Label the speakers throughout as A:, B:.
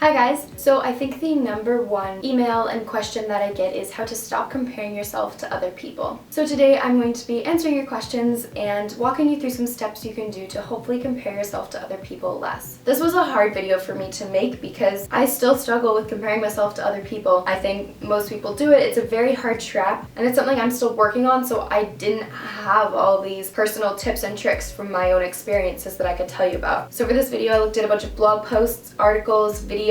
A: Hi guys! So I think the number one email and question that I get is how to stop comparing yourself to other people. So today I'm going to be answering your questions and walking you through some steps you can do to hopefully compare yourself to other people less. This was a hard video for me to make because I still struggle with comparing myself to other people. I think most people do it. It's a very hard trap and it's something I'm still working on, so I didn't have all these personal tips and tricks from my own experiences that I could tell you about. So for this video I looked at a bunch of blog posts, articles, videos,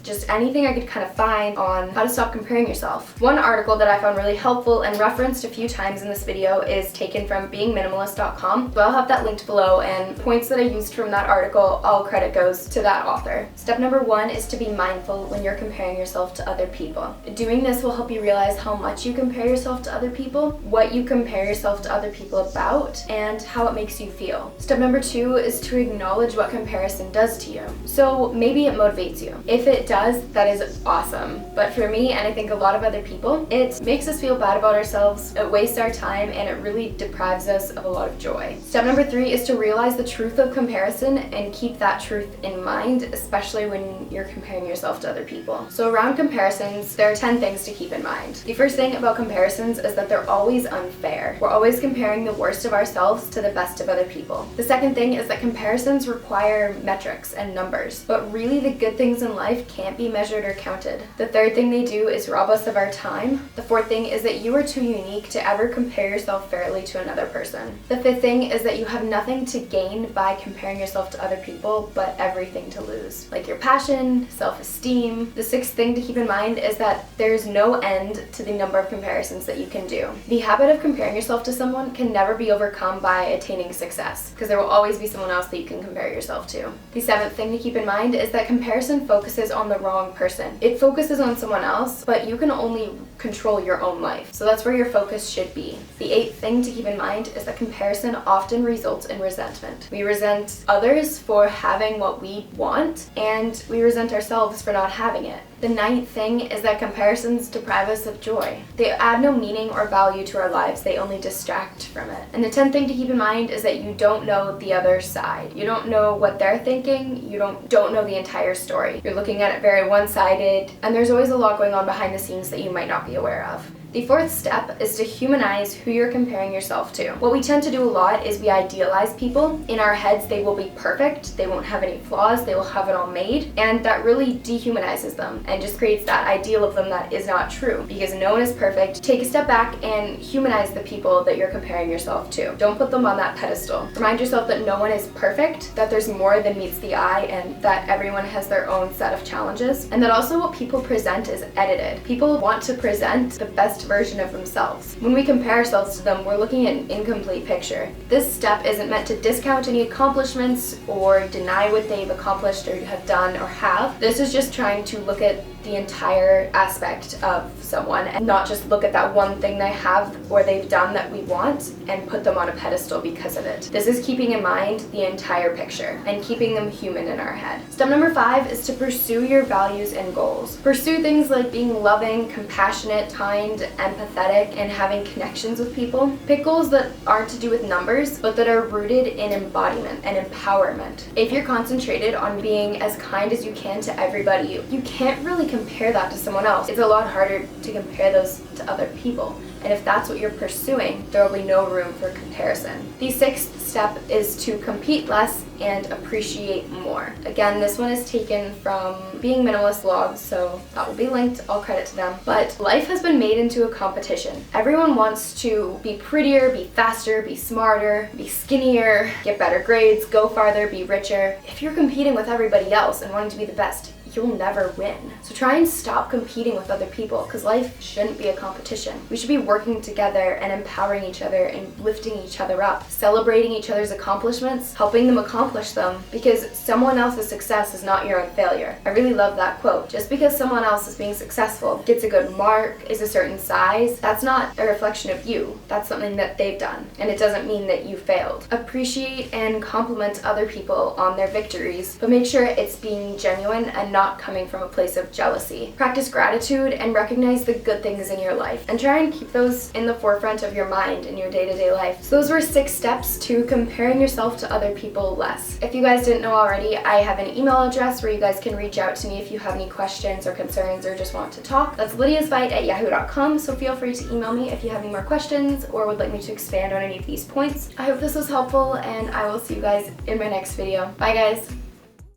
A: just anything I could kind of find on how to stop comparing yourself. One article that I found really helpful and referenced a few times in this video is taken from beingminimalist.com. So I'll have that linked below, and points that I used from that article, all credit goes to that author. Step number one is to be mindful when you're comparing yourself to other people. Doing this will help you realize how much you compare yourself to other people, what you compare yourself to other people about, and how it makes you feel. Step number two is to acknowledge what comparison does to you. So maybe it motivates you. If it does, that is awesome. But for me, and I think a lot of other people, it makes us feel bad about ourselves, it wastes our time, and it really deprives us of a lot of joy. Step number three is to realize the truth of comparison and keep that truth in mind, especially when you're comparing yourself to other people. So around comparisons, there are 10 things to keep in mind. The first thing about comparisons is that they're always unfair. We're always comparing the worst of ourselves to the best of other people. The second thing is that comparisons require metrics and numbers, but really the good things in life can't be measured or counted. The third thing they do is rob us of our time. The fourth thing is that you are too unique to ever compare yourself fairly to another person. The fifth thing is that you have nothing to gain by comparing yourself to other people, but everything to lose, like your passion, self-esteem. The sixth thing to keep in mind is that there's no end to the number of comparisons that you can do. The habit of comparing yourself to someone can never be overcome by attaining success, because there will always be someone else that you can compare yourself to. The seventh thing to keep in mind is that comparison focuses on the wrong person. It focuses on someone else, but you can only control your own life. So that's where your focus should be. The eighth thing to keep in mind is that comparison often results in resentment. We resent others for having what we want, and we resent ourselves for not having it. The ninth thing is that comparisons deprive us of joy. They add no meaning or value to our lives, they only distract from it. And the 10th thing to keep in mind is that you don't know the other side. You don't know what they're thinking, you don't know the entire story. You're looking at it very one-sided, and there's always a lot going on behind the scenes that you might not be aware of. The fourth step is to humanize who you're comparing yourself to. What we tend to do a lot is we idealize people. In our heads, they will be perfect, they won't have any flaws, they will have it all made, and that really dehumanizes them and just creates that ideal of them that is not true, because no one is perfect. Take a step back and humanize the people that you're comparing yourself to. Don't put them on that pedestal. Remind yourself that no one is perfect, that there's more than meets the eye, and that everyone has their own set of challenges, and that also what people present is edited. People want to present the best version of themselves. When we compare ourselves to them, we're looking at an incomplete picture. This step isn't meant to discount any accomplishments or deny what they've accomplished or have done or have. This is just trying to look at the entire aspect of someone and not just look at that one thing they have or they've done that we want and put them on a pedestal because of it. This is keeping in mind the entire picture and keeping them human in our head. Step number 5 is to pursue your values and goals. Pursue things like being loving, compassionate, kind, empathetic, and having connections with people. Pick goals that aren't to do with numbers, but that are rooted in embodiment and empowerment. If you're concentrated on being as kind as you can to everybody, you can't really compare that to someone else. It's a lot harder to compare those to other people. And if that's what you're pursuing, there will be no room for comparison. The 6th step is to compete less and appreciate more. Again, this one is taken from Being Minimalist blogs, so that will be linked, all credit to them. But life has been made into a competition. Everyone wants to be prettier, be faster, be smarter, be skinnier, get better grades, go farther, be richer. If you're competing with everybody else and wanting to be the best, you'll never win. So try and stop competing with other people, because life shouldn't be a competition. We should be working together and empowering each other and lifting each other up, celebrating each other's accomplishments, helping them accomplish them, because someone else's success is not your own failure. I really love that quote. Just because someone else is being successful, gets a good mark, is a certain size, that's not a reflection of you. That's something that they've done, and it doesn't mean that you failed. Appreciate and compliment other people on their victories, but make sure it's being genuine and not coming from a place of jealousy. Practice gratitude and recognize the good things in your life, and try and keep those those in the forefront of your mind in your day-to-day life. So those were 6 steps to comparing yourself to other people less. If you guys didn't know already, I have an email address where you guys can reach out to me if you have any questions or concerns or just want to talk. That's lydiasbite@yahoo.com, so feel free to email me if you have any more questions or would like me to expand on any of these points. I hope this was helpful, and I will see you guys in my next video. Bye guys!